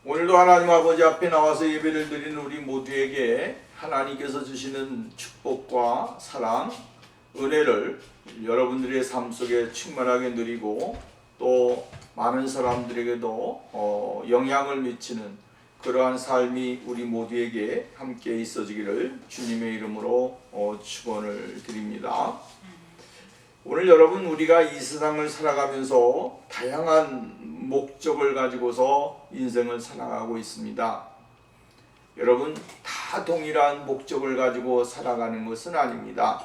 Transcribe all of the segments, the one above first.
오늘도 하나님 아버지 앞에 나와서 예배를 드리는 우리 모두에게 하나님께서 주시는 축복과 사랑, 은혜를 여러분들의 삶 속에 충만하게 누리고 또 많은 사람들에게도 영향을 미치는 그러한 삶이 우리 모두에게 함께 있어지기를 주님의 이름으로 축원을 드립니다. 오늘 여러분, 우리가 이 세상을 살아가면서 다양한 목적을 가지고서 인생을 살아가고 있습니다. 여러분, 다 동일한 목적을 가지고 살아가는 것은 아닙니다.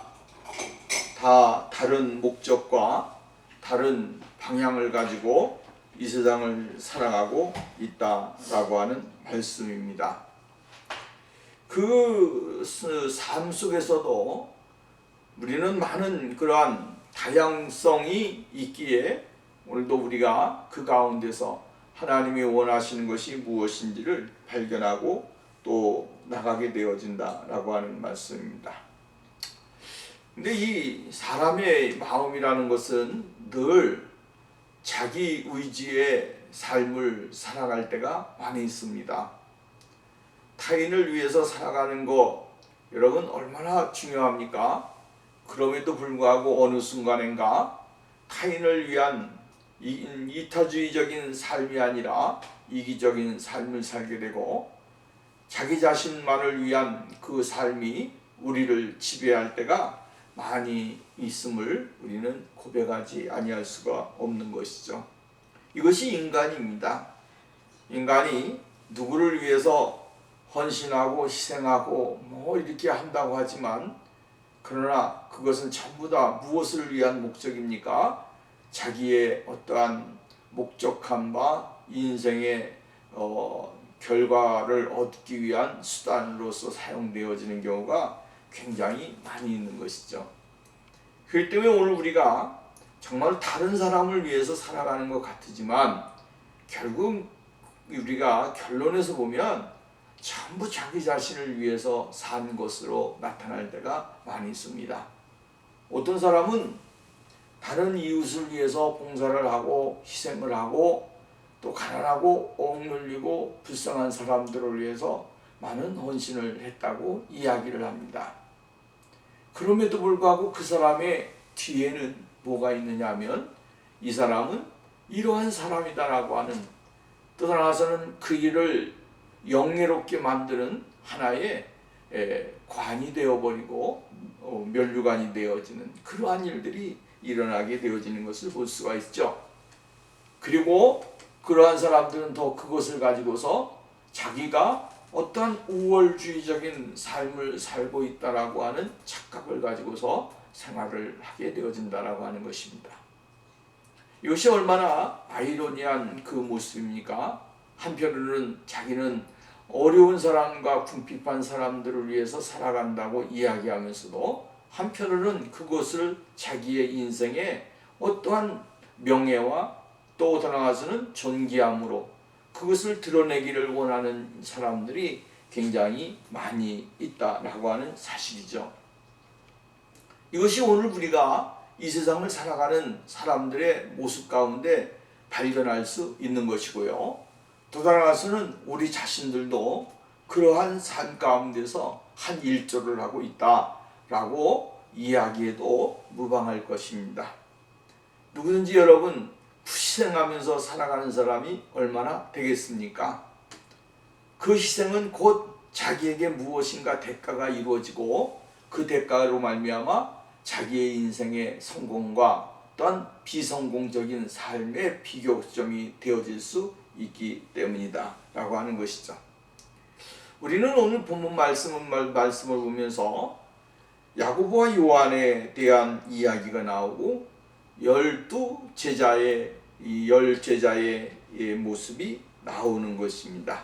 다 다른 목적과 다른 방향을 가지고 이 세상을 살아가고 있다라고 하는 말씀입니다. 그 삶 속에서도 우리는 많은 그러한 다양성이 있기에 오늘도 우리가 그 가운데서 하나님이 원하시는 것이 무엇인지를 발견하고 또 나가게 되어진다라고 하는 말씀입니다. 근데 이 사람의 마음이라는 것은 늘 자기 의지의 삶을 살아갈 때가 많이 있습니다. 타인을 위해서 살아가는 것, 여러분 얼마나 중요합니까? 그럼에도 불구하고 어느 순간인가 타인을 위한 이타주의적인 삶이 아니라 이기적인 삶을 살게 되고 자기 자신만을 위한 그 삶이 우리를 지배할 때가 많이 있음을 우리는 고백하지 아니할 수가 없는 것이죠. 이것이 인간입니다. 인간이 누구를 위해서 헌신하고 희생하고 이렇게 한다고 하지만 그러나 그것은 전부 다 무엇을 위한 목적입니까? 자기의 어떠한 목적함과 인생의 결과를 얻기 위한 수단으로서 사용되어지는 경우가 굉장히 많이 있는 것이죠. 그렇기 때문에 오늘 우리가 정말 다른 사람을 위해서 살아가는 것 같지만 결국 우리가 결론에서 보면 전부 자기 자신을 위해서 산 것으로 나타날 때가 많이 있습니다. 어떤 사람은 다른 이웃을 위해서 봉사를 하고 희생을 하고 또 가난하고 억눌리고 불쌍한 사람들을 위해서 많은 헌신을 했다고 이야기를 합니다. 그럼에도 불구하고 그 사람의 뒤에는 뭐가 있느냐 하면 이 사람은 이러한 사람이다라고 하는, 또 나아가서는 그 일을 영예롭게 만드는 하나의 관이 되어버리고 면류관이 되어지는 그러한 일들이 일어나게 되어지는 것을 볼 수가 있죠. 그리고 그러한 사람들은 더 그것을 가지고서 자기가 어떠한 우월주의적인 삶을 살고 있다라고 하는 착각을 가지고서 생활을 하게 되어진다라고 하는 것입니다. 이것이 얼마나 아이러니한 그 모습입니까? 한편으로는 자기는 어려운 사람과 궁핍한 사람들을 위해서 살아간다고 이야기하면서도 한편으로는 그것을 자기의 인생의 어떠한 명예와 또 더 나아가서는 존귀함으로 그것을 드러내기를 원하는 사람들이 굉장히 많이 있다라고 하는 사실이죠. 이것이 오늘 우리가 이 세상을 살아가는 사람들의 모습 가운데 발견할 수 있는 것이고요. 또 나아가서는 우리 자신들도 그러한 삶 가운데서 한 일조를 하고 있다라고 이야기해도 무방할 것입니다. 누구든지 여러분 희생하면서 살아가는 사람이 얼마나 되겠습니까? 그 희생은 곧 자기에게 무엇인가 대가가 이루어지고 그 대가로 말미암아 자기의 인생의 성공과 또한 비성공적인 삶의 비교점이 되어질 수 있기 때문이다 라고 하는 것이죠. 우리는 오늘 본문 말씀을 보면서 야고보와 요한에 대한 이야기가 나오고 12제자의 이 10제자의 모습이 나오는 것입니다.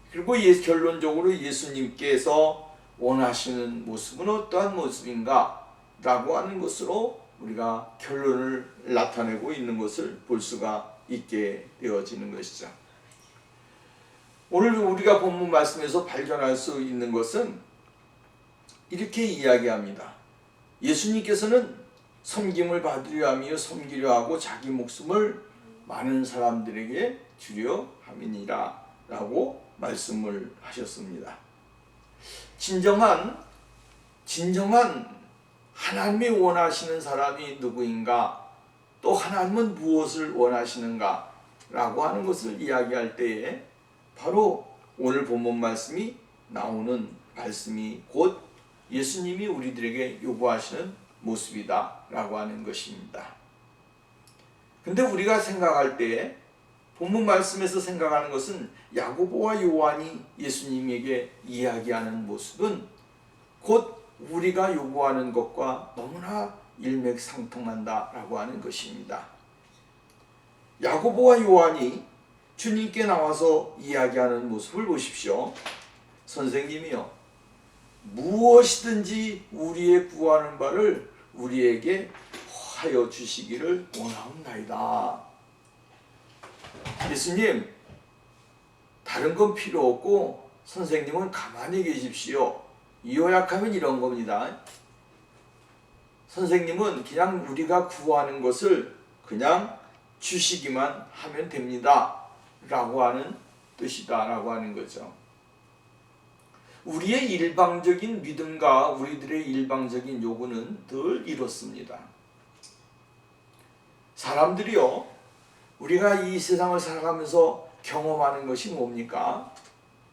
그리고 결론적으로 예수님께서 원하시는 모습은 어떠한 모습인가 라고 하는 것으로 우리가 결론을 나타내고 있는 것을 볼 수가 있게 되어지는 것이죠. 오늘 우리가 본문 말씀에서 발견할 수 있는 것은 이렇게 이야기합니다. 예수님께서는 섬김을 받으려 하며 섬기려 하고 자기 목숨을 많은 사람들에게 주려 함이니라 라고 말씀을 하셨습니다. 진정한 하나님이 원하시는 사람이 누구인가, 또 하나님은 무엇을 원하시는가 라고 하는 것을 이야기할 때에 바로 오늘 본문 말씀이 나오는 말씀이 곧 예수님이 우리들에게 요구하시는 모습이다 라고 하는 것입니다. 근데 우리가 생각할 때 본문 말씀에서 생각하는 것은 야고보와 요한이 예수님에게 이야기하는 모습은 곧 우리가 요구하는 것과 너무나 일맥상통한다라고 하는 것입니다. 야고보와 요한이 주님께 나와서 이야기하는 모습을 보십시오. 선생님이요, 무엇이든지 우리의 구하는 바를 우리에게 하여 주시기를 원하옵나이다. 예수님, 다른 건 필요 없고 선생님은 가만히 계십시오. 요약하면 이런 겁니다. 선생님은 그냥 우리가 구하는 것을 그냥 주시기만 하면 됩니다 라고 하는 뜻이다 라고 하는 거죠. 우리의 일방적인 믿음과 우리들의 일방적인 요구는 늘 이렇습니다. 사람들이요, 우리가 이 세상을 살아가면서 경험하는 것이 뭡니까?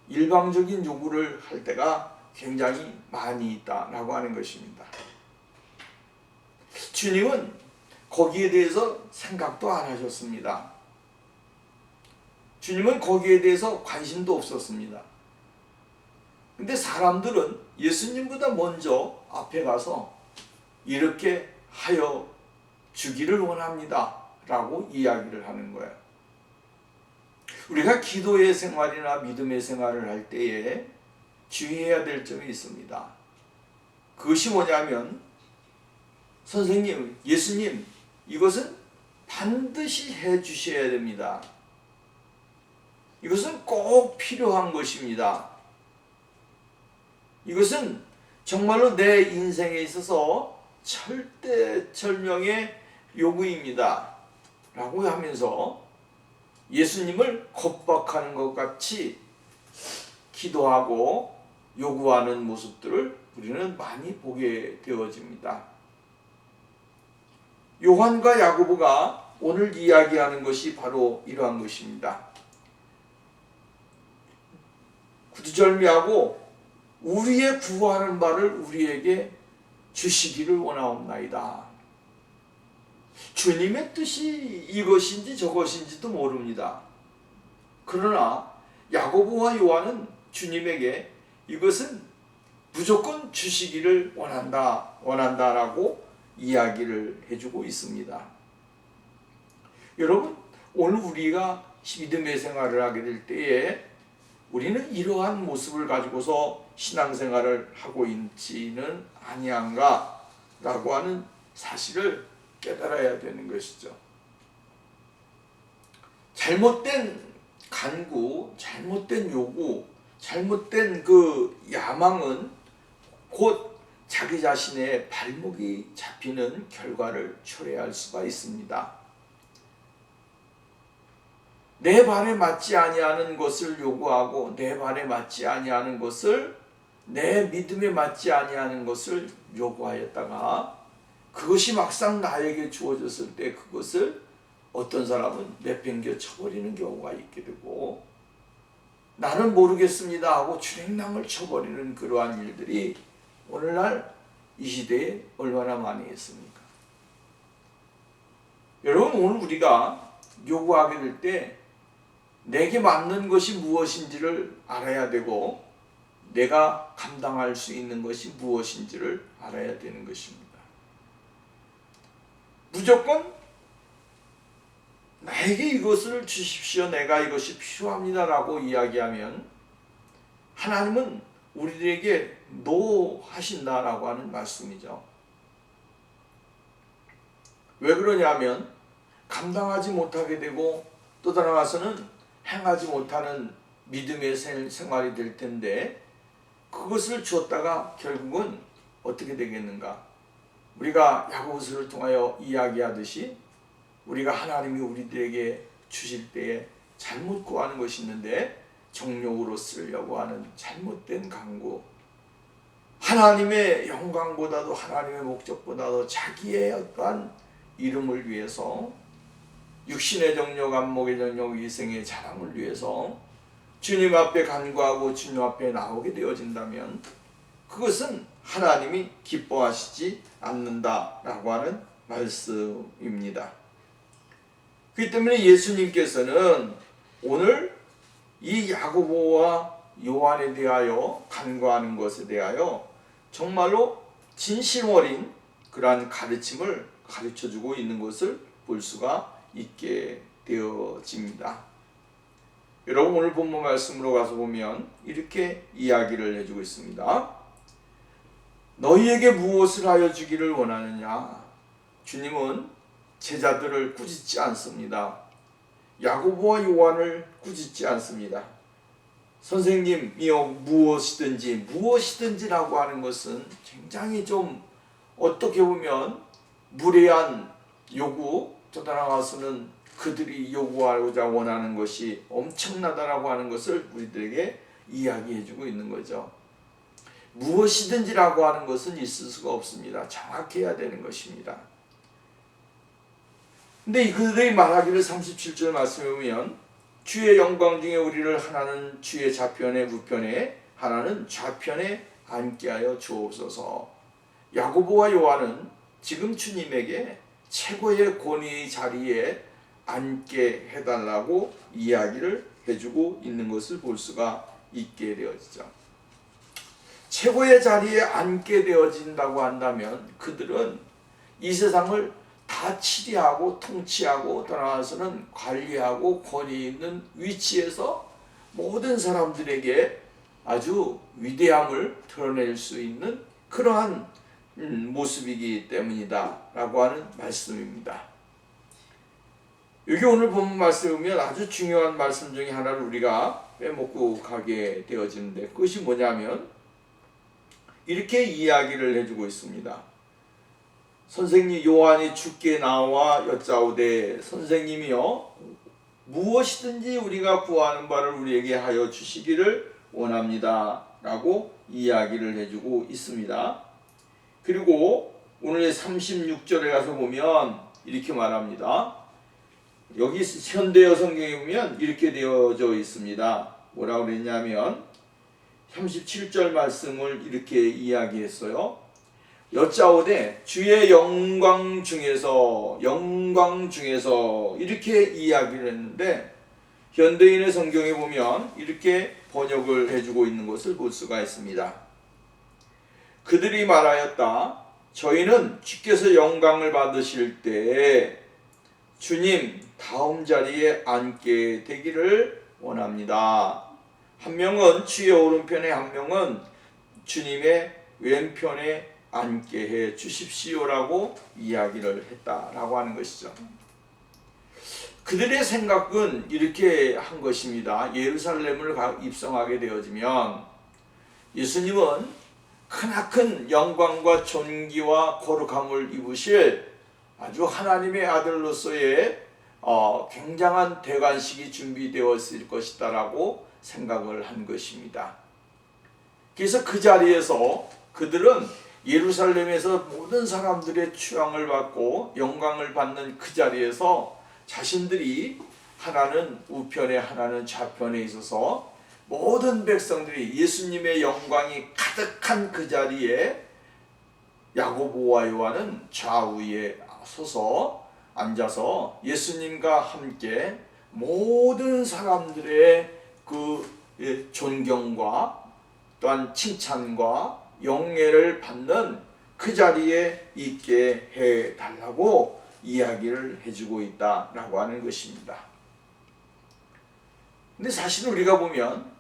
일방적인 요구를 할 때가 굉장히 많이 있다라고 하는 것입니다. 주님은 거기에 대해서 생각도 안 하셨습니다. 주님은 거기에 대해서 관심도 없었습니다. 근데 사람들은 예수님보다 먼저 앞에 가서 이렇게 하여 주기를 원합니다 라고 이야기를 하는 거예요. 우리가 기도의 생활이나 믿음의 생활을 할 때에 주의해야 될 점이 있습니다. 그것이 뭐냐면, 선생님, 예수님, 이것은 반드시 해 주셔야 됩니다. 이것은 꼭 필요한 것입니다. 이것은 정말로 내 인생에 있어서 절대절명의 요구입니다 라고 하면서 예수님을 겁박하는 것 같이 기도하고 요구하는 모습들을 우리는 많이 보게 되어집니다. 요한과 야고보가 오늘 이야기하는 것이 바로 이러한 것입니다. 구두절미하고 우리의 구하는 바를 우리에게 주시기를 원하옵나이다. 주님의 뜻이 이것인지 저것인지도 모릅니다. 그러나 야고보와 요한은 주님에게 이것은 무조건 주시기를 원한다라고 이야기를 해주고 있습니다. 여러분, 오늘 우리가 믿음의 생활을 하게 될 때에 우리는 이러한 모습을 가지고서 신앙생활을 하고 있지는 아니한가 라고 하는 사실을 깨달아야 되는 것이죠. 잘못된 간구, 잘못된 요구, 잘못된 그 야망은 곧 자기 자신의 발목이 잡히는 결과를 초래할 수가 있습니다. 내 발에 맞지 아니하는 것을 요구하고 내 발에 맞지 아니하는 것을, 내 믿음에 맞지 아니하는 것을 요구하였다가 그것이 막상 나에게 주어졌을 때 그것을 어떤 사람은 내팽겨 쳐버리는 경우가 있게 되고, 나는 모르겠습니다 하고 주랭랑을 쳐버리는 그러한 일들이 오늘날 이 시대에 얼마나 많이 있습니까? 여러분, 오늘 우리가 요구하게 될 때 내게 맞는 것이 무엇인지를 알아야 되고 내가 감당할 수 있는 것이 무엇인지를 알아야 되는 것입니다. 무조건 나에게 이것을 주십시오, 내가 이것이 필요합니다 라고 이야기하면 하나님은 우리들에게 노 하신다라고 하는 말씀이죠. 왜 그러냐면 감당하지 못하게 되고 또 나아가서는 행하지 못하는 믿음의 생활이 될 텐데, 그것을 주었다가 결국은 어떻게 되겠는가? 우리가 야고보서를 통하여 이야기하듯이 우리가 하나님이 우리들에게 주실 때에 잘못 구하는 것이 있는데 정욕으로 쓰려고 하는 잘못된 강구, 하나님의 영광보다도 하나님의 목적보다도 자기의 어떠한 이름을 위해서, 육신의 정욕, 안목의 정욕, 이생의 자랑을 위해서 주님 앞에 간구하고 주님 앞에 나오게 되어진다면 그것은 하나님이 기뻐하시지 않는다라고 하는 말씀입니다. 그렇기 때문에 예수님께서는 오늘 이 야고보와 요한에 대하여 간구하는 것에 대하여 정말로 진심 어린 그러한 가르침을 가르쳐주고 있는 것을 볼 수가 있게 되어집니다. 여러분, 오늘 본문 말씀으로 가서 보면 이렇게 이야기를 해주고 있습니다. 너희에게 무엇을 하여 주기를 원하느냐? 주님은 제자들을 꾸짖지 않습니다. 야고보와 요한을 꾸짖지 않습니다. 선생님이여 무엇이든지라고 하는 것은 굉장히 좀 어떻게 보면 무례한 요구, 또 나아가서는 그들이 요구하고자 원하는 것이 엄청나다라고 하는 것을 우리들에게 이야기해주고 있는 거죠. 무엇이든지라고 하는 것은 있을 수가 없습니다. 정확해야 되는 것입니다. 근데 그들이 말하기를 37절 말씀에 보면 주의 영광 중에 우리를 하나는 주의 좌편에 우편에 하나는 좌편에 앉게 하여 주옵소서. 야고보와 요한은 지금 주님에게 최고의 권위의 자리에 앉게 해달라고 이야기를 해주고 있는 것을 볼 수가 있게 되어지죠. 최고의 자리에 앉게 되어진다고 한다면 그들은 이 세상을 다 치리하고 통치하고 떠나서는 관리하고 권위 있는 위치에서 모든 사람들에게 아주 위대함을 드러낼 수 있는 그러한 모습이기 때문이다 라고 하는 말씀입니다. 여기 오늘 본문 말씀에 보면 아주 중요한 말씀 중에 하나를 우리가 빼먹고 가게 되어지는데 그것이 뭐냐면 이렇게 이야기를 해주고 있습니다. 선생님 요한이 주께 나와 여짜오되 선생님이여 무엇이든지 우리가 구하는 바를 우리에게 하여 주시기를 원합니다 라고 이야기를 해주고 있습니다. 그리고 오늘 36절에 가서 보면 이렇게 말합니다. 여기 현대어 성경에 보면 이렇게 되어져 있습니다. 뭐라고 그랬냐면 37절 말씀을 이렇게 이야기했어요. 여짜오되 주의 영광 중에서 이렇게 이야기를 했는데 현대인의 성경에 보면 이렇게 번역을 해주고 있는 것을 볼 수가 있습니다. 그들이 말하였다. 저희는 주께서 영광을 받으실 때 주님 다음 자리에 앉게 되기를 원합니다. 한 명은 주의 오른편에 한 명은 주님의 왼편에 앉게 해 주십시오라고 이야기를 했다라고 하는 것이죠. 그들의 생각은 이렇게 한 것입니다. 예루살렘을 입성하게 되어지면 예수님은 크나큰 영광과 존귀와 거룩함을 입으실 아주 하나님의 아들로서의 굉장한 대관식이 준비되었을 것이다 라고 생각을 한 것입니다. 그래서 그 자리에서 그들은 예루살렘에서 모든 사람들의 추앙을 받고 영광을 받는 그 자리에서 자신들이 하나는 우편에 하나는 좌편에 있어서 모든 백성들이 예수님의 영광이 가득한 그 자리에 야고보와 요한은 좌우에 서서 앉아서 예수님과 함께 모든 사람들의 그 존경과 또한 칭찬과 영예를 받는 그 자리에 있게 해달라고 이야기를 해주고 있다라고 하는 것입니다. 근데 사실 우리가 보면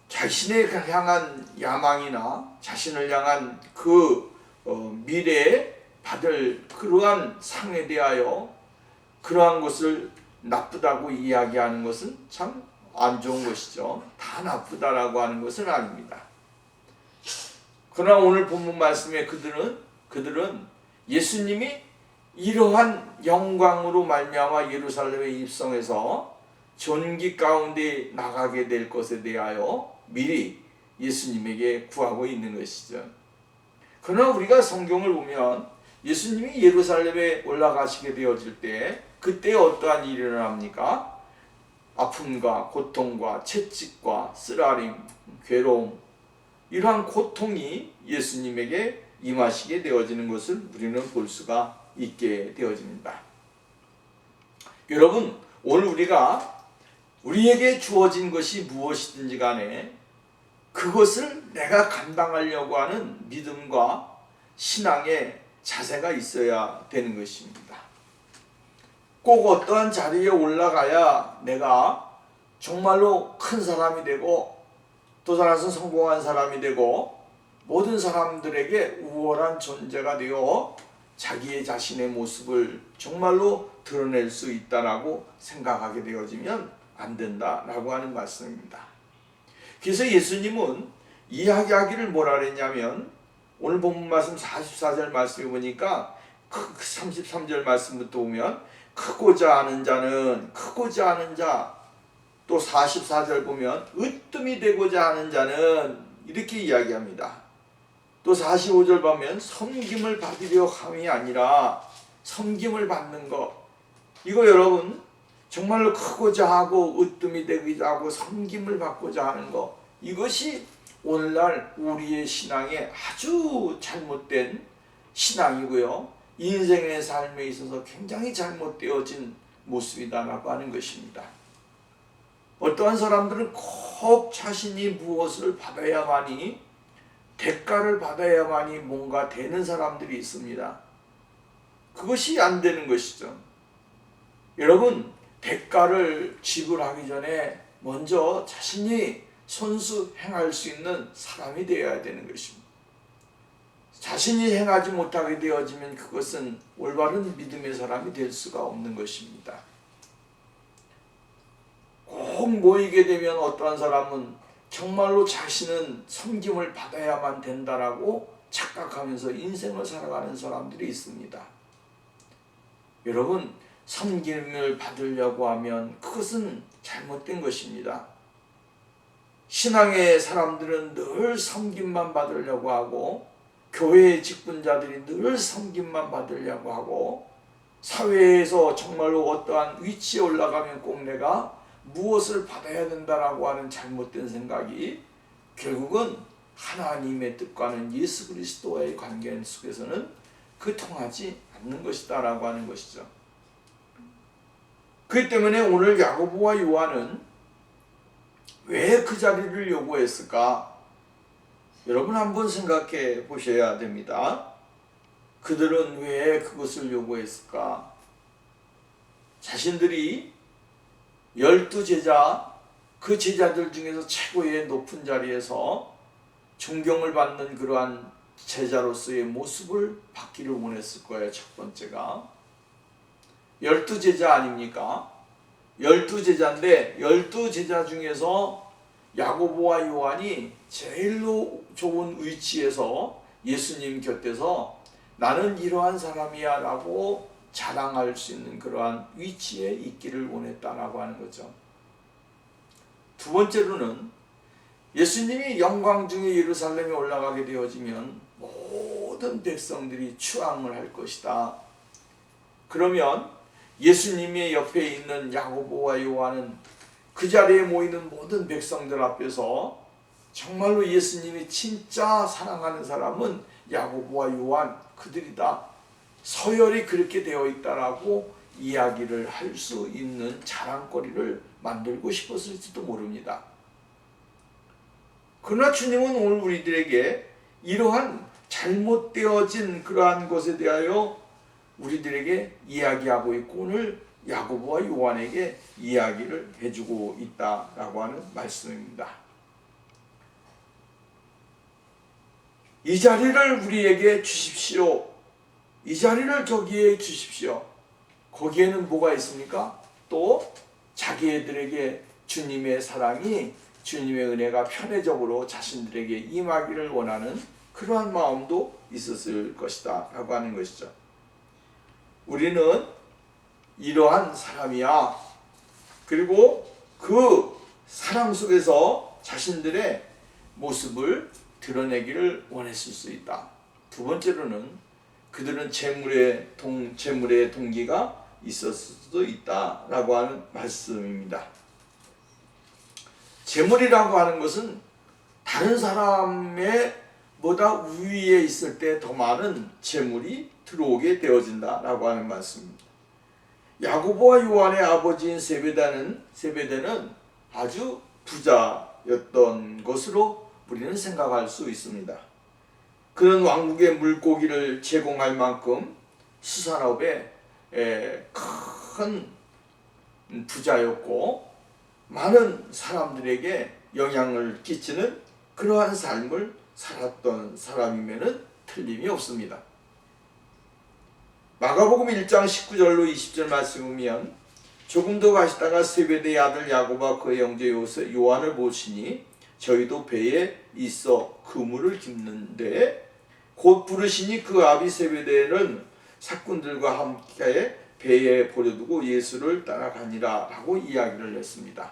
자신을 향한 야망이나 자신을 향한 그 미래에 받을 그러한 상에 대하여 그러한 것을 나쁘다고 이야기하는 것은 참 안 좋은 것이죠. 다 나쁘다라고 하는 것은 아닙니다. 그러나 오늘 본문 말씀에 그들은 예수님이 이러한 영광으로 말미암아 예루살렘에 입성해서 존귀 가운데 나가게 될 것에 대하여 미리 예수님에게 구하고 있는 것이죠. 그러나 우리가 성경을 보면 예수님이 예루살렘에 올라가시게 되어질 때 그때 어떠한 일이 일어납니까? 아픔과 고통과 채찍과 쓰라림, 괴로움, 이러한 고통이 예수님에게 임하시게 되어지는 것을 우리는 볼 수가 있게 되어집니다. 여러분, 오늘 우리에게 주어진 것이 무엇이든지 간에 그것을 내가 감당하려고 하는 믿음과 신앙의 자세가 있어야 되는 것입니다. 꼭 어떠한 자리에 올라가야 내가 정말로 큰 사람이 되고 또 살아서 성공한 사람이 되고 모든 사람들에게 우월한 존재가 되어 자기의 자신의 모습을 정말로 드러낼 수 있다라고 생각하게 되어지면 안 된다라고 하는 말씀입니다. 그래서 예수님은 이야기하기를 뭐라 그랬냐면 오늘 본문 말씀 44절 말씀에 보니까 33절 말씀부터 보면 크고자 하는 자는 크고자 하는 자, 또 44절 보면 으뜸이 되고자 하는 자는 이렇게 이야기합니다. 또 45절 보면 섬김을 받으려 함이 아니라 섬김을 받는 것. 이거 여러분 정말로 크고자 하고 으뜸이 되고자 하고 섬김을 받고자 하는 것, 이것이 오늘날 우리의 신앙에 아주 잘못된 신앙이고요, 인생의 삶에 있어서 굉장히 잘못되어진 모습이다라고 하는 것입니다. 어떠한 사람들은 꼭 자신이 무엇을 받아야만이, 대가를 받아야만이 뭔가 되는 사람들이 있습니다. 그것이 안 되는 것이죠. 여러분, 대가를 지불하기 전에 먼저 자신이 손수 행할 수 있는 사람이 되어야 되는 것입니다. 자신이 행하지 못하게 되어지면 그것은 올바른 믿음의 사람이 될 수가 없는 것입니다. 꼭 모이게 되면 어떠한 사람은 정말로 자신은 섬김을 받아야만 된다라고 착각하면서 인생을 살아가는 사람들이 있습니다. 여러분, 섬김을 받으려고 하면 그것은 잘못된 것입니다. 신앙의 사람들은 늘 섬김만 받으려고 하고, 교회의 직분자들이 늘 섬김만 받으려고 하고, 사회에서 정말로 어떠한 위치에 올라가면 꼭 내가 무엇을 받아야 된다라고 하는 잘못된 생각이 결국은 하나님의 뜻과는 예수 그리스도와의 관계 속에서는 그 통하지 않는 것이다 라고 하는 것이죠. 그렇기 때문에 오늘 야고보와 요한은 왜 그 자리를 요구했을까? 여러분 한번 생각해 보셔야 됩니다. 그들은 왜 그것을 요구했을까? 자신들이 12제자, 그 제자들 중에서 최고의 높은 자리에서 존경을 받는 그러한 제자로서의 모습을 받기를 원했을 거예요. 첫 번째가 12제자 아닙니까? 12제자인데 12제자 중에서 야고보와 요한이 제일로 좋은 위치에서 예수님 곁에서 나는 이러한 사람이야 라고 자랑할 수 있는 그러한 위치에 있기를 원했다라고 하는 거죠. 두 번째로는 예수님이 영광 중에 예루살렘에 올라가게 되어지면 모든 백성들이 추앙을 할 것이다. 그러면 예수님의 옆에 있는 야고보와 요한은 그 자리에 모이는 모든 백성들 앞에서 정말로 예수님이 진짜 사랑하는 사람은 야고보와 요한 그들이다, 서열이 그렇게 되어 있다라고 이야기를 할 수 있는 자랑거리를 만들고 싶었을지도 모릅니다. 그러나 주님은 오늘 우리들에게 이러한 잘못되어진 그러한 것에 대하여 우리들에게 이야기하고 있고 오늘 야고보와 요한에게 이야기를 해주고 있다라고 하는 말씀입니다. 이 자리를 우리에게 주십시오. 이 자리를 저기에 주십시오. 거기에는 뭐가 있습니까? 또 자기들에게 주님의 사랑이, 주님의 은혜가 편애적으로 자신들에게 임하기를 원하는 그러한 마음도 있었을 것이다 라고 하는 것이죠. 우리는 이러한 사람이야. 그리고 그 사랑 속에서 자신들의 모습을 드러내기를 원했을 수 있다. 두 번째로는 그들은 재물의 동기가 있었을 수도 있다라고 하는 말씀입니다. 재물이라고 하는 것은 다른 사람의 보다 우위에 있을 때 더 많은 재물이 들어오게 되어진다라고 하는 말씀입니다. 야고보와 요한의 아버지인 세베대는 아주 부자였던 것으로 우리는 생각할 수 있습니다. 그는 왕국의 물고기를 제공할 만큼 수산업에 큰 부자였고 많은 사람들에게 영향을 끼치는 그러한 삶을 살았던 사람이면 틀림이 없습니다. 마가복음 1장 19절로 20절 말씀을 보면 조금 더 가시다가 세베대의 아들 야고보와 그의 형제 요한을 보시니 저희도 배에 있어 그물을 깁는데 곧 부르시니 그 아비 세베대는 사꾼들과 함께 배에 버려두고 예수를 따라가니라 라고 이야기를 했습니다.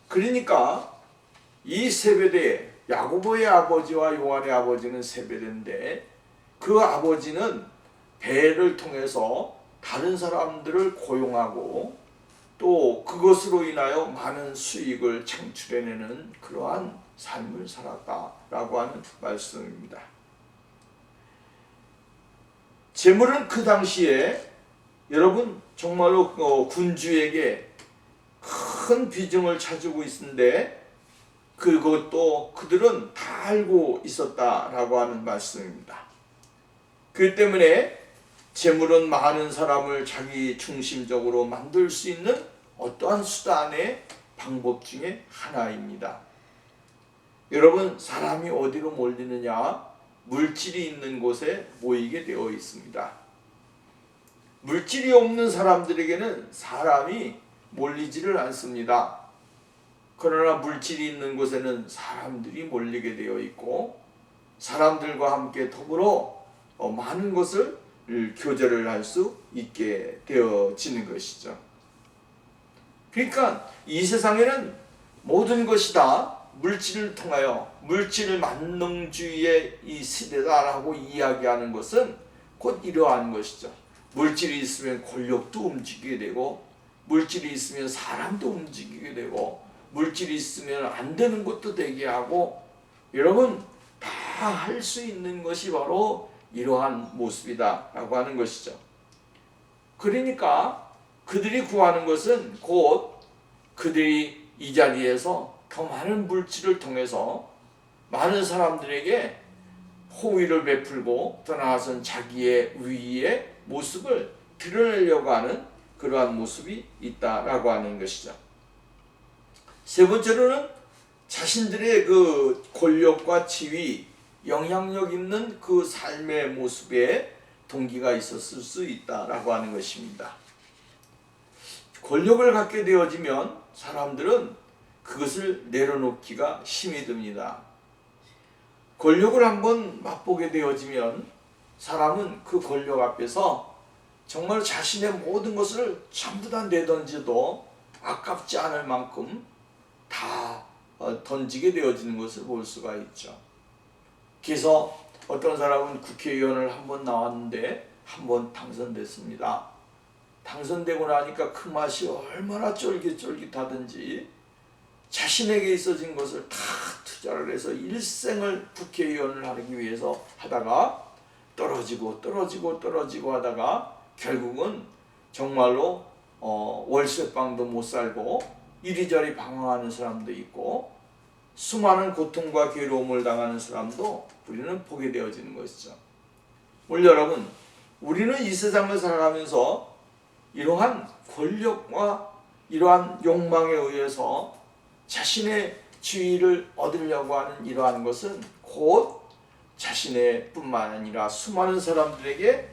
그러니까 이 세베대, 야고보의 아버지와 요한의 아버지는 세베대인데 그 아버지는 배를 통해서 다른 사람들을 고용하고 또 그것으로 인하여 많은 수익을 창출해내는 그러한 삶을 살았다라고 하는 말씀입니다. 재물은 그 당시에 여러분 정말로 군주에게 큰 비중을 차지고 있는데 그것도 그들은 다 알고 있었다라고 하는 말씀입니다. 그 때문에 재물은 많은 사람을 자기 중심적으로 만들 수 있는 어떠한 수단의 방법 중에 하나입니다. 여러분 사람이 어디로 몰리느냐? 물질이 있는 곳에 모이게 되어 있습니다. 물질이 없는 사람들에게는 사람이 몰리지를 않습니다. 그러나 물질이 있는 곳에는 사람들이 몰리게 되어 있고 사람들과 함께 더불어 많은 것을 교제를 할 수 있게 되어지는 것이죠. 그러니까 이 세상에는 모든 것이 다 물질을 통하여 물질 만능주의의 이 시대다라고 이야기하는 것은 곧 이러한 것이죠. 물질이 있으면 권력도 움직이게 되고 물질이 있으면 사람도 움직이게 되고 물질이 있으면 안 되는 것도 되게 하고 여러분 다 할 수 있는 것이 바로 이러한 모습이다 라고 하는 것이죠. 그러니까 그들이 구하는 것은 곧 그들이 이 자리에서 더 많은 물질을 통해서 많은 사람들에게 호의를 베풀고 더 나아가서는 자기의 위의 모습을 드러내려고 하는 그러한 모습이 있다라고 하는 것이죠. 세 번째로는 자신들의 그 권력과 지위, 영향력 있는 그 삶의 모습에 동기가 있었을 수 있다라고 하는 것입니다. 권력을 갖게 되어지면 사람들은 그것을 내려놓기가 힘이 듭니다. 권력을 한번 맛보게 되어지면 사람은 그 권력 앞에서 정말 자신의 모든 것을 전부 다 내던져도 아깝지 않을 만큼 다 던지게 되어지는 것을 볼 수가 있죠. 그래서 어떤 사람은 국회의원을 한번 나왔는데 한번 당선됐습니다. 당선되고 나니까 그 맛이 얼마나 쫄깃쫄깃하든지 자신에게 있어진 것을 다 투자를 해서 일생을 국회의원을 하기 위해서 하다가 떨어지고 하다가 결국은 정말로 월세방도 못 살고 이리저리 방황하는 사람도 있고 수많은 고통과 괴로움을 당하는 사람도 우리는 보게 되어지는 것이죠. 오늘 여러분, 우리는 이 세상을 살아가면서 이러한 권력과 이러한 욕망에 의해서 자신의 지위를 얻으려고 하는 이러한 것은 곧 자신의 뿐만 아니라 수많은 사람들에게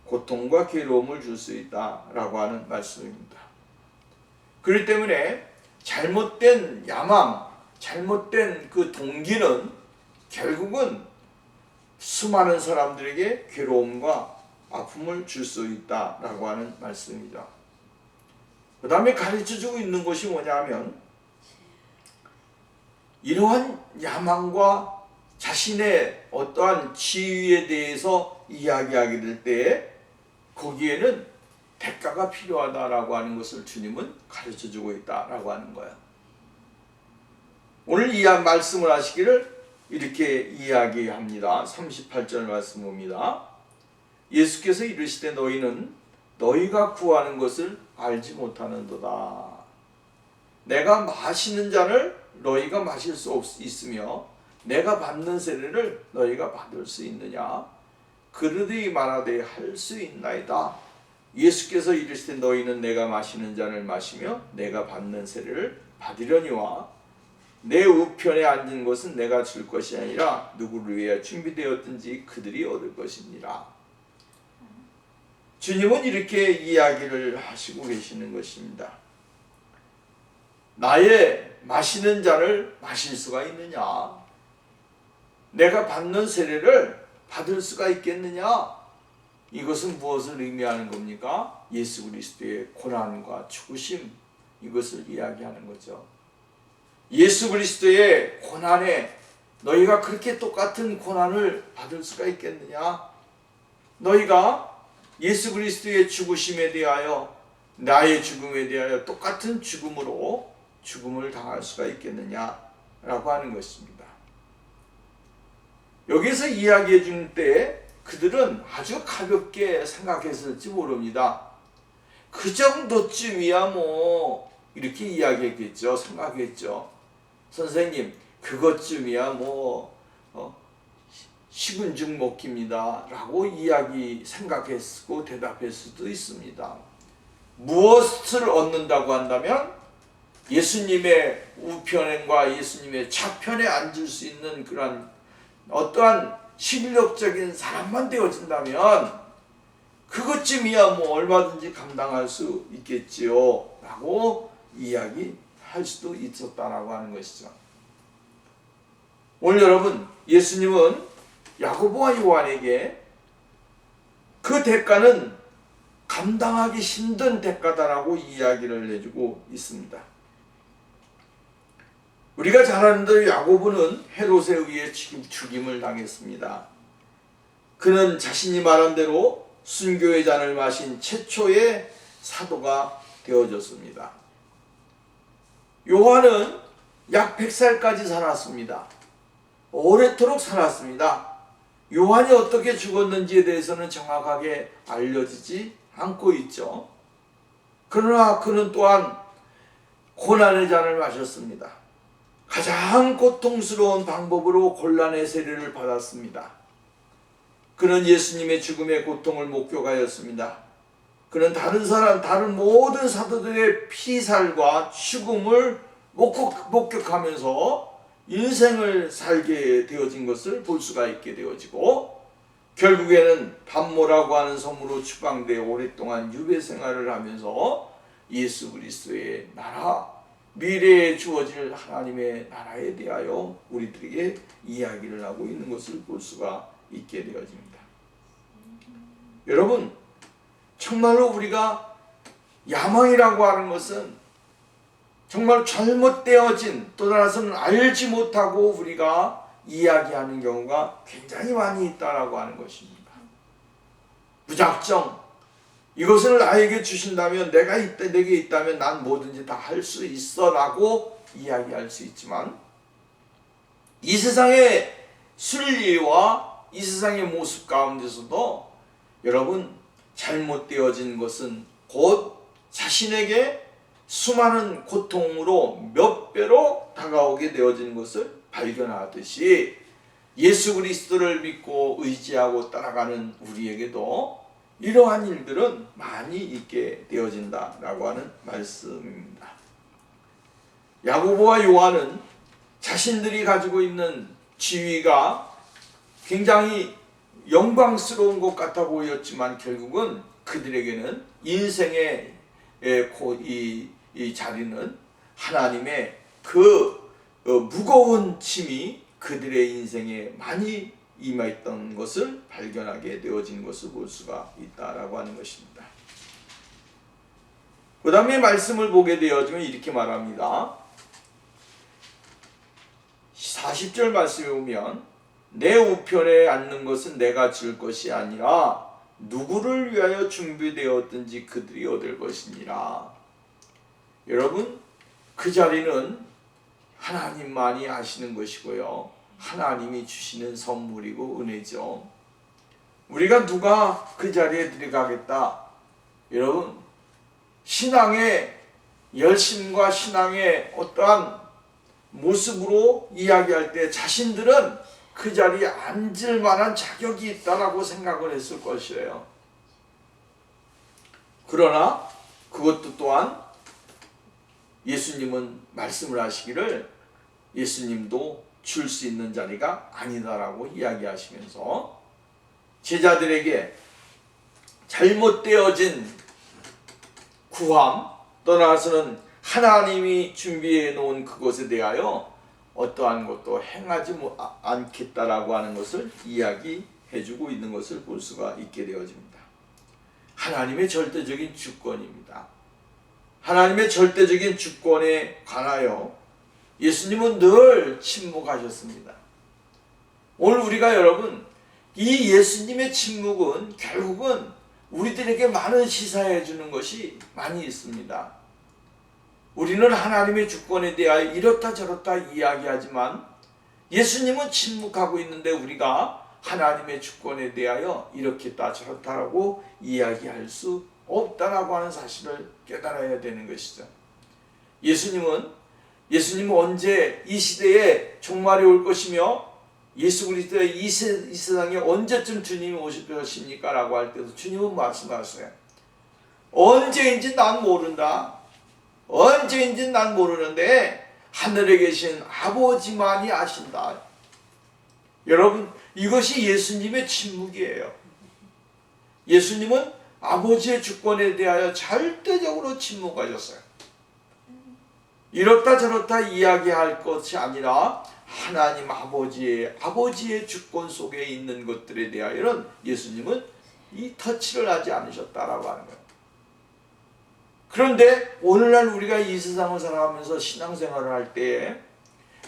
고통과 괴로움을 줄 수 있다라고 하는 말씀입니다. 그렇기 때문에 잘못된 야망, 잘못된 그 동기는 결국은 수많은 사람들에게 괴로움과 아픔을 줄 수 있다라고 하는 말씀이죠. 그 다음에 가르쳐주고 있는 것이 뭐냐면 이러한 야망과 자신의 어떠한 지위에 대해서 이야기하게 될 때 거기에는 대가가 필요하다라고 하는 것을 주님은 가르쳐주고 있다라고 하는 거예요. 오늘 이 말씀을 하시기를 이렇게 이야기합니다. 38절 말씀 봅니다. 예수께서 이르시되 너희는 너희가 구하는 것을 알지 못하는도다. 내가 마시는 잔을 너희가 마실 수 있으며 내가 받는 세례를 너희가 받을 수 있느냐? 그러되 말하되 할 수 있나이다. 예수께서 이르시되 너희는 내가 마시는 잔을 마시며 내가 받는 세례를 받으려니와 내 우편에 앉은 것은 내가 줄 것이 아니라 누구를 위하여 준비되었든지 그들이 얻을 것이니라. 주님은 이렇게 이야기를 하시고 계시는 것입니다. 나의 마시는 잔을 마실 수가 있느냐? 내가 받는 세례를 받을 수가 있겠느냐? 이것은 무엇을 의미하는 겁니까? 예수 그리스도의 고난과 죽으심, 이것을 이야기하는 거죠. 예수 그리스도의 고난에 너희가 그렇게 똑같은 고난을 받을 수가 있겠느냐? 너희가 예수 그리스도의 죽으심에 대하여 나의 죽음에 대하여 똑같은 죽음으로 죽음을 당할 수가 있겠느냐라고 하는 것입니다. 여기서 이야기해 줄 때 그들은 아주 가볍게 생각했을지 모릅니다. 그 정도쯤이야 뭐 이렇게 이야기했겠죠. 생각했죠. 선생님 그것쯤이야 뭐 식은 죽 먹기입니다 라고 생각했고 대답할 수도 있습니다. 무엇을 얻는다고 한다면 예수님의 우편과 예수님의 좌편에 앉을 수 있는 그런 어떠한 실력적인 사람만 되어진다면 그것쯤이야 뭐 얼마든지 감당할 수 있겠지요 라고 이야기할 수도 있었다라고 하는 것이죠. 오늘 여러분, 예수님은 야고보와 요한에게 그 대가는 감당하기 힘든 대가다라고 이야기를 해주고 있습니다. 우리가 잘 아는 대로 야고보는 헤롯에 의해 죽임을 당했습니다. 그는 자신이 말한 대로 순교의 잔을 마신 최초의 사도가 되어졌습니다. 요한은 약 100살까지 살았습니다. 오래도록 살았습니다. 요한이 어떻게 죽었는지에 대해서는 정확하게 알려지지 않고 있죠. 그러나 그는 또한 고난의 잔을 마셨습니다. 가장 고통스러운 방법으로 곤란의 세례를 받았습니다. 그는 예수님의 죽음의 고통을 목격하였습니다. 그는 다른 모든 사도들의 피살과 죽음을 목격하면서 인생을 살게 되어진 것을 볼 수가 있게 되어지고 결국에는 반모라고 하는 섬으로 추방되어 오랫동안 유배 생활을 하면서 예수 그리스도의 나라, 미래에 주어질 하나님의 나라에 대하여 우리들에게 이야기를 하고 있는 것을 볼 수가 있게 되어집니다. 여러분, 정말로 우리가 야망이라고 하는 것은 정말 잘못되어진, 또 따라서는 알지 못하고 우리가 이야기하는 경우가 굉장히 많이 있다라고 하는 것입니다. 무작정 이것을 나에게 주신다면, 내게 있다면 난 뭐든지 다 할 수 있어 라고 이야기할 수 있지만, 이 세상의 순리와 이 세상의 모습 가운데서도 여러분, 잘못되어진 것은 곧 자신에게 수많은 고통으로 몇 배로 다가오게 되어진 것을 발견하듯이 예수 그리스도를 믿고 의지하고 따라가는 우리에게도 이러한 일들은 많이 있게 되어진다라고 하는 말씀입니다. 야고보와 요한은 자신들이 가지고 있는 지위가 굉장히 영광스러운 것 같아 보였지만 결국은 그들에게는 인생의 이 자리는 하나님의 그 무거운 짐이 그들의 인생에 많이 임했던 것을 발견하게 되어진 것을 볼 수가 있다라고 하는 것입니다. 그 다음에 말씀을 보게 되어지면 이렇게 말합니다. 40절 말씀에 보면 내 우편에 앉는 것은 내가 줄 것이 아니라 누구를 위하여 준비되었든지 그들이 얻을 것이니라. 여러분, 그 자리는 하나님만이 아시는 것이고요, 하나님이 주시는 선물이고 은혜죠. 우리가 누가 그 자리에 들어가겠다. 여러분, 신앙의 열심과 신앙의 어떠한 모습으로 이야기할 때 자신들은 그 자리에 앉을 만한 자격이 있다라고 생각을 했을 것이에요. 그러나 그것도 또한 예수님은 말씀을 하시기를 예수님도 줄 수 있는 자리가 아니다라고 이야기하시면서 제자들에게 잘못되어진 구함, 떠나서는 하나님이 준비해 놓은 그것에 대하여 어떠한 것도 행하지 않겠다라고 하는 것을 이야기해 주고 있는 것을 볼 수가 있게 되어집니다. 하나님의 절대적인 주권입니다. 하나님의 절대적인 주권에 관하여 예수님은 늘 침묵하셨습니다. 오늘 우리가 여러분, 이 예수님의 침묵은 결국은 우리들에게 많은 시사해 주는 것이 많이 있습니다. 우리는 하나님의 주권에 대하여 이렇다 저렇다 이야기하지만 예수님은 침묵하고 있는데 우리가 하나님의 주권에 대하여 이렇겠다 저렇다라고 이야기할 수 없다라고 하는 사실을 깨달아야 되는 것이죠. 예수님은 언제 이 시대에 종말이 올 것이며 예수 그리스도의 이 세상에 언제쯤 주님이 오실 것입니까? 라고 할 때도 주님은 말씀하세요. 언제인지 난 모른다. 언제인지 난 모르는데 하늘에 계신 아버지만이 아신다. 여러분, 이것이 예수님의 침묵이에요. 예수님은 아버지의 주권에 대하여 절대적으로 침묵하셨어요. 이렇다 저렇다 이야기할 것이 아니라 하나님 아버지의 주권 속에 있는 것들에 대하여는 예수님은 이 터치를 하지 않으셨다라고 하는 거예요. 그런데 오늘날 우리가 이 세상을 살아가면서 신앙생활을 할 때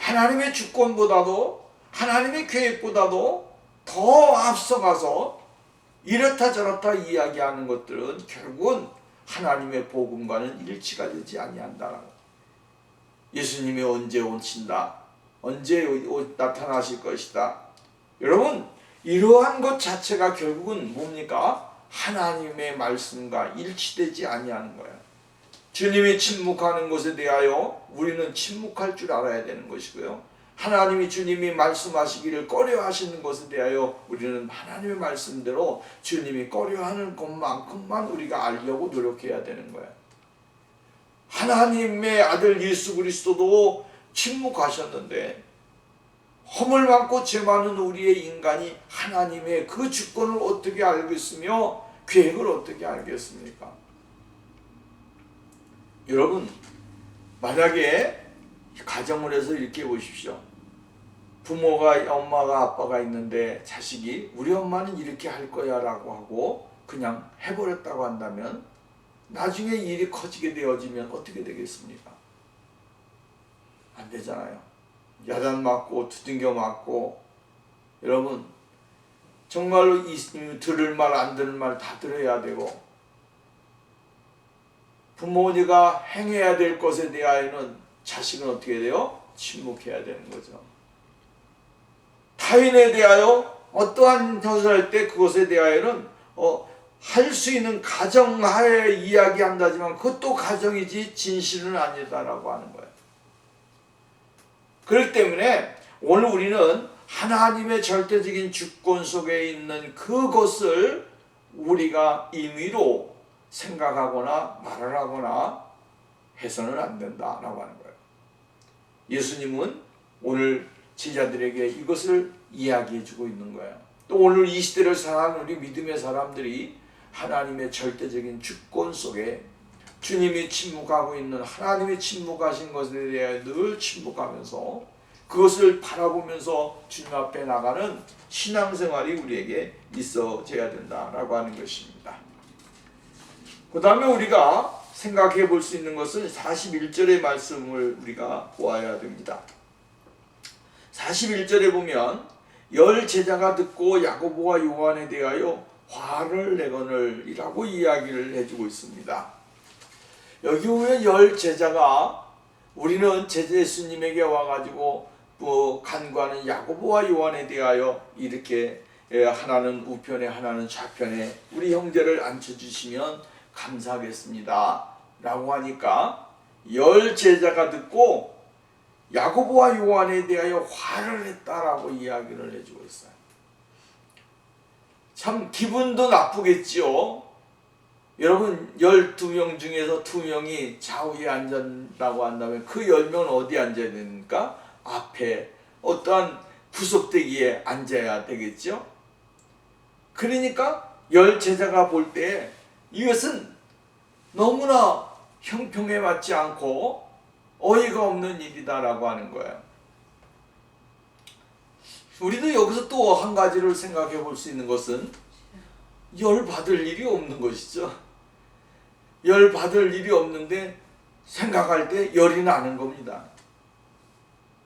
하나님의 주권보다도 하나님의 계획보다도 더 앞서가서 이렇다 저렇다 이야기하는 것들은 결국은 하나님의 복음과는 일치가 되지 아니한다라고. 예수님이 언제 오신다, 언제 나타나실 것이다. 여러분, 이러한 것 자체가 결국은 뭡니까? 하나님의 말씀과 일치되지 아니하는 거예요. 주님이 침묵하는 것에 대하여 우리는 침묵할 줄 알아야 되는 것이고요, 하나님이 주님이 말씀하시기를 꺼려하시는 것에 대하여 우리는 하나님의 말씀대로 주님이 꺼려하는 것만큼만 우리가 알려고 노력해야 되는 거예요. 하나님의 아들 예수 그리스도도 침묵하셨는데 허물 많고 죄 많은 우리의 인간이 하나님의 그 주권을 어떻게 알겠으며 계획을 어떻게 알겠습니까? 여러분, 만약에 가정을 해서 이렇게 보십시오. 부모가, 엄마가, 아빠가 있는데 자식이 우리 엄마는 이렇게 할 거야 라고 하고 그냥 해버렸다고 한다면 나중에 일이 커지게 되어지면 어떻게 되겠습니까? 안 되잖아요. 야단 맞고 두들겨 맞고. 여러분, 정말로 들을 말 안 들을 말 다 들어야 되고, 부모가 행해야 될 것에 대하여는 자식은 어떻게 돼요? 침묵해야 되는 거죠. 타인에 대하여 어떠한 것을 할 때 그것에 대하여는 할 수 있는 가정하에 이야기한다지만 그것도 가정이지 진실은 아니다라고 하는 거예요. 그렇기 때문에 오늘 우리는 하나님의 절대적인 주권 속에 있는 그것을 우리가 임의로 생각하거나 말을 하거나 해서는 안 된다라고 하는 거예요. 예수님은 오늘 제자들에게 이것을 이야기해 주고 있는 거예요. 또 오늘 이 시대를 살아가는 우리 믿음의 사람들이 하나님의 절대적인 주권 속에 주님이 침묵하고 있는 하나님의 침묵하신 것에 대해 늘 침묵하면서 그것을 바라보면서 주님 앞에 나가는 신앙생활이 우리에게 있어져야 된다라고 하는 것입니다. 그 다음에 우리가 생각해 볼 수 있는 것은 41절의 말씀을 우리가 보아야 됩니다. 41절에 보면 열 제자가 듣고 야고보와 요한에 대하여 화를 내거늘이라고 이야기를 해주고 있습니다. 여기 보면 열 제자가 우리는 예수님에게 와가지고 간구하는 야고보와 요한에 대하여 이렇게 하나는 우편에 하나는 좌편에 우리 형제를 앉혀주시면 감사하겠습니다 라고 하니까 열 제자가 듣고 야고보와 요한에 대하여 화를 했다라고 이야기를 해주고 있어요. 참 기분도 나쁘겠지요. 여러분 12명 중에서 2명이 좌우에 앉는다고 한다면 그 10명은 어디 앉아야 됩니까? 앞에 어떠한 구석대기에 앉아야 되겠죠. 그러니까 열 제자가 볼 때 이것은 너무나 형평에 맞지 않고 어이가 없는 일이다라고 하는 거예요. 우리도 여기서 또 한 가지를 생각해 볼 수 있는 것은 열 받을 일이 없는 것이죠. 열 받을 일이 없는데 생각할 때 열이 나는 겁니다.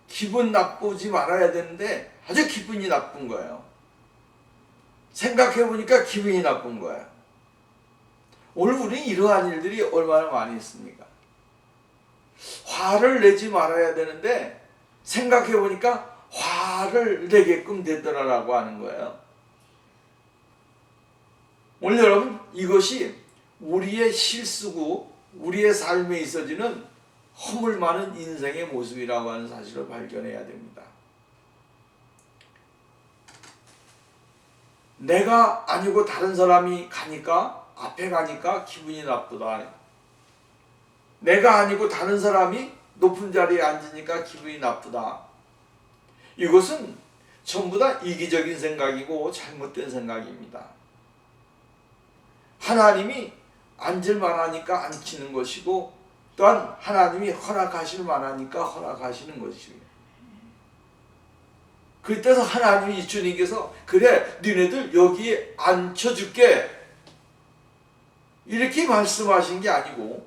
기분 나쁘지 말아야 되는데 아주 기분이 나쁜 거예요. 생각해 보니까 기분이 나쁜 거예요. 오늘 우리는 이러한 일들이 얼마나 많이 있습니까? 화를 내지 말아야 되는데 생각해 보니까 화를 내게끔 되더라라고 하는 거예요. 오늘 여러분 이것이 우리의 실수고 우리의 삶에 있어지는 허물 많은 인생의 모습이라고 하는 사실을 발견해야 됩니다. 내가 아니고 다른 사람이 가니까 앞에 가니까 기분이 나쁘다. 내가 아니고 다른 사람이 높은 자리에 앉으니까 기분이 나쁘다. 이것은 전부 다 이기적인 생각이고 잘못된 생각입니다. 하나님이 앉을 만하니까 앉히는 것이고 또한 하나님이 허락하실 만하니까 허락하시는 것입니다. 그때서 하나님이 주님께서 그래 니네들 여기에 앉혀줄게 이렇게 말씀하신 게 아니고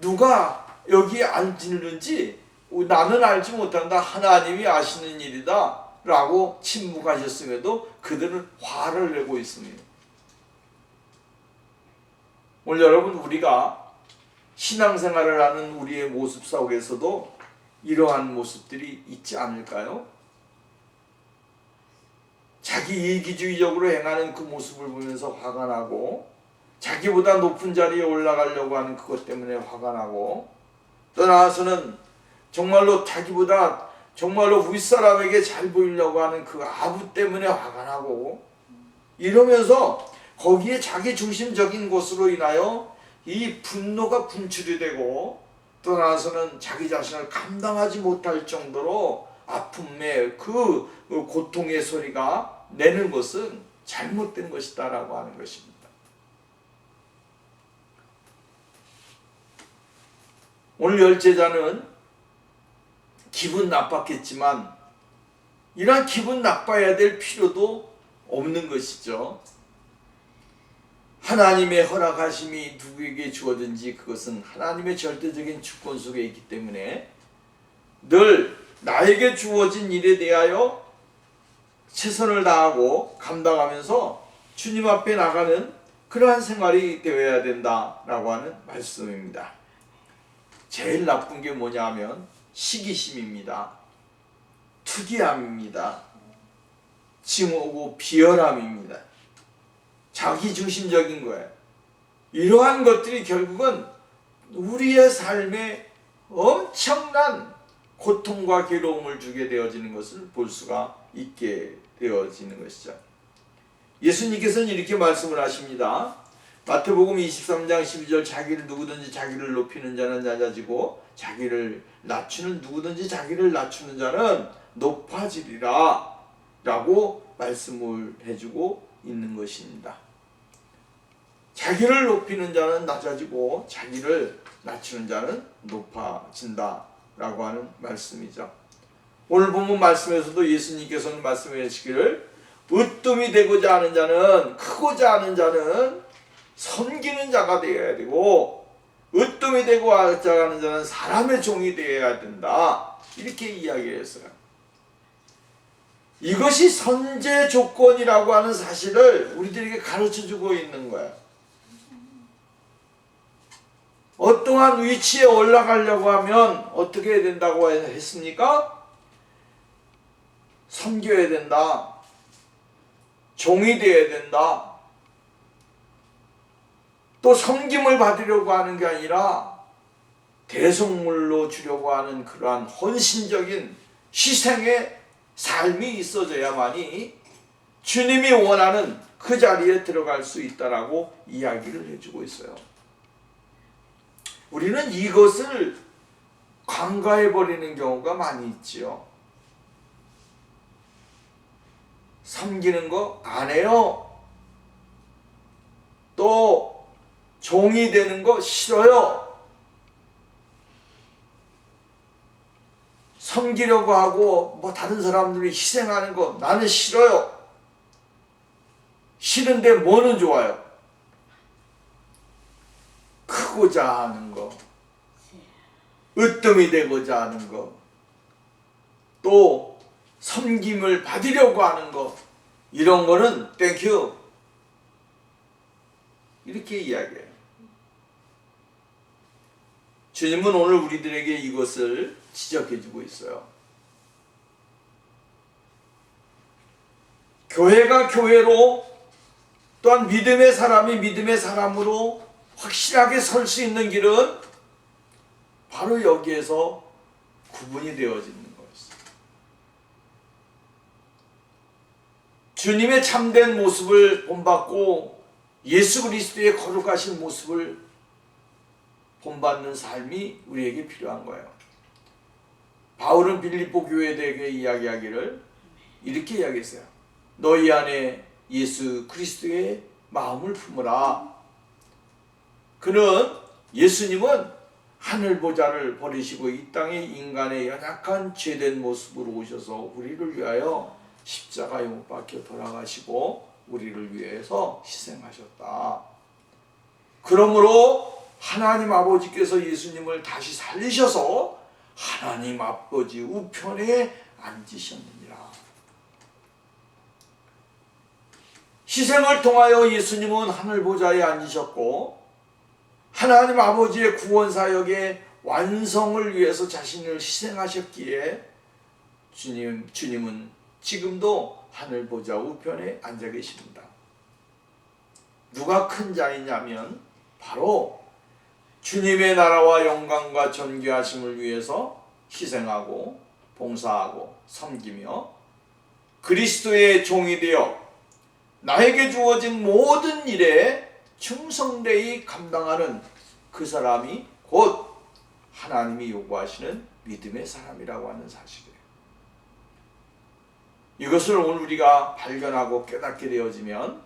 누가 여기에 앉는지 나는 알지 못한다. 하나님이 아시는 일이다 라고 침묵하셨음에도 그들은 화를 내고 있습니다. 오늘 여러분 우리가 신앙생활을 하는 우리의 모습 속에서도 이러한 모습들이 있지 않을까요? 자기 이기주의적으로 행하는 그 모습을 보면서 화가 나고 자기보다 높은 자리에 올라가려고 하는 그것 때문에 화가 나고 또 나아서는 정말로 자기보다 정말로 윗사람에게 잘 보이려고 하는 그 아부 때문에 화가 나고 이러면서 거기에 자기 중심적인 것으로 인하여 이 분노가 분출이 되고 또 나서는 자기 자신을 감당하지 못할 정도로 아픔의 그 고통의 소리가 내는 것은 잘못된 것이다 라고 하는 것입니다. 오늘 열 제자는 기분 나빴겠지만 이런 기분 나빠야 될 필요도 없는 것이죠. 하나님의 허락하심이 누구에게 주어든지 그것은 하나님의 절대적인 주권 속에 있기 때문에 늘 나에게 주어진 일에 대하여 최선을 다하고 감당하면서 주님 앞에 나가는 그러한 생활이 되어야 된다라고 하는 말씀입니다. 제일 나쁜 게 뭐냐 하면 시기심입니다. 투기함입니다. 증오고 비열함입니다. 자기중심적인 거예요. 이러한 것들이 결국은 우리의 삶에 엄청난 고통과 괴로움을 주게 되어지는 것을 볼 수가 있게 되어지는 것이죠. 예수님께서는 이렇게 말씀을 하십니다. 마태복음 23장 12절 자기를 누구든지 자기를 높이는 자는 낮아지고 자기를 낮추는 누구든지 자기를 낮추는 자는 높아지리라 라고 말씀을 해주고 있는 것입니다. 자기를 높이는 자는 낮아지고 자기를 낮추는 자는 높아진다 라고 하는 말씀이죠. 오늘 본문 말씀에서도 예수님께서는 말씀해 주시기를 으뜸이 되고자 하는 자는 크고자 하는 자는 섬기는 자가 되어야 되고, 으뜸이 되고 알자가는 자는 사람의 종이 되어야 된다. 이렇게 이야기했어요. 이것이 선제 조건이라고 하는 사실을 우리들에게 가르쳐주고 있는 거예요. 어떠한 위치에 올라가려고 하면 어떻게 해야 된다고 했습니까? 섬겨야 된다. 종이 되어야 된다. 또 섬김을 받으려고 하는 게 아니라 대속물로 주려고 하는 그러한 헌신적인 희생의 삶이 있어져야만이 주님이 원하는 그 자리에 들어갈 수 있다라고 이야기를 해주고 있어요. 우리는 이것을 간과해버리는 경우가 많이 있지요. 섬기는 거 안 해요. 또 종이 되는 거 싫어요. 섬기려고 하고 뭐 다른 사람들이 희생하는 거 나는 싫어요. 싫은데 뭐는 좋아요? 크고자 하는 거, 으뜸이 되고자 하는 거, 또 섬김을 받으려고 하는 거, 이런 거는 땡큐. 이렇게 이야기해요. 주님은 오늘 우리들에게 이것을 지적해주고 있어요. 교회가 교회로, 또한 믿음의 사람이 믿음의 사람으로 확실하게 설 수 있는 길은 바로 여기에서 구분이 되어지는 것입니다. 주님의 참된 모습을 본받고 예수 그리스도의 거룩하신 모습을 본받는 삶이 우리에게 필요한 거예요. 바울은 빌립보 교회에게 이야기하기를 이렇게 이야기했어요. 너희 안에 예수 그리스도의 마음을 품으라. 그는 예수님은 하늘 보좌를 버리시고 이 땅에 인간의 연약한 죄된 모습으로 오셔서 우리를 위하여 십자가에 못 박혀 돌아가시고 우리를 위해서 희생하셨다. 그러므로 하나님 아버지께서 예수님을 다시 살리셔서 하나님 아버지 우편에 앉으셨느니라. 희생을 통하여 예수님은 하늘 보좌에 앉으셨고 하나님 아버지의 구원 사역의 완성을 위해서 자신을 희생하셨기에 주님은 지금도 하늘 보좌 우편에 앉아 계십니다. 누가 큰 자이냐면 바로 주님의 나라와 영광과 존귀하심을 위해서 희생하고 봉사하고 섬기며 그리스도의 종이 되어 나에게 주어진 모든 일에 충성되이 감당하는 그 사람이 곧 하나님이 요구하시는 믿음의 사람이라고 하는 사실이에요. 이것을 오늘 우리가 발견하고 깨닫게 되어지면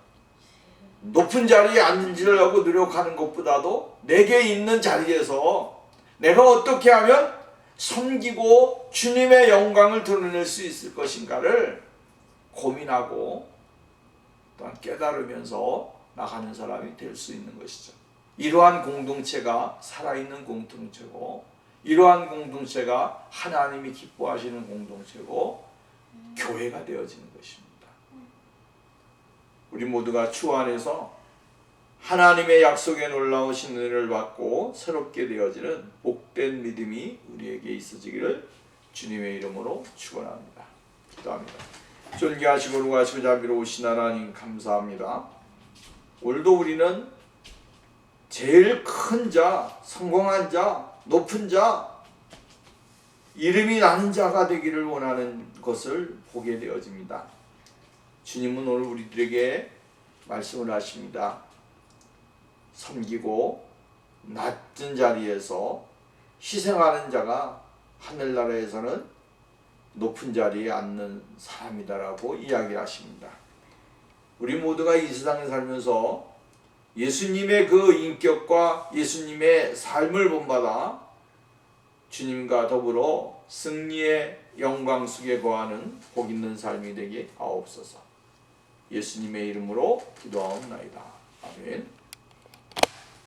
높은 자리에 앉으려고 노력하는 것보다도 내게 있는 자리에서 내가 어떻게 하면 섬기고 주님의 영광을 드러낼 수 있을 것인가를 고민하고 또한 깨달으면서 나가는 사람이 될 수 있는 것이죠. 이러한 공동체가 살아있는 공동체고 이러한 공동체가 하나님이 기뻐하시는 공동체고 교회가 되어지는 것입니다. 우리 모두가 주 안에서 하나님의 약속에 놀라우신 은혜를 받고 새롭게 되어지는 복된 믿음이 우리에게 있어지기를 주님의 이름으로 축원합니다. 기도합니다. 존귀하시고 거룩하시고 자비로우신 하나님 감사합니다. 오늘도 우리는 제일 큰 자, 성공한 자, 높은 자, 이름이 나는 자가 되기를 원하는 것을 보게 되어집니다. 주님은 오늘 우리들에게 말씀을 하십니다. 섬기고 낮은 자리에서 희생하는 자가 하늘나라에서는 높은 자리에 앉는 사람이다라고 이야기를 하십니다. 우리 모두가 이 세상에 살면서 예수님의 그 인격과 예수님의 삶을 본받아 주님과 더불어 승리의 영광 속에 거하는 복 있는 삶이 되게 하옵소서. 예수님의 이름으로 기도하옵나이다. 아멘.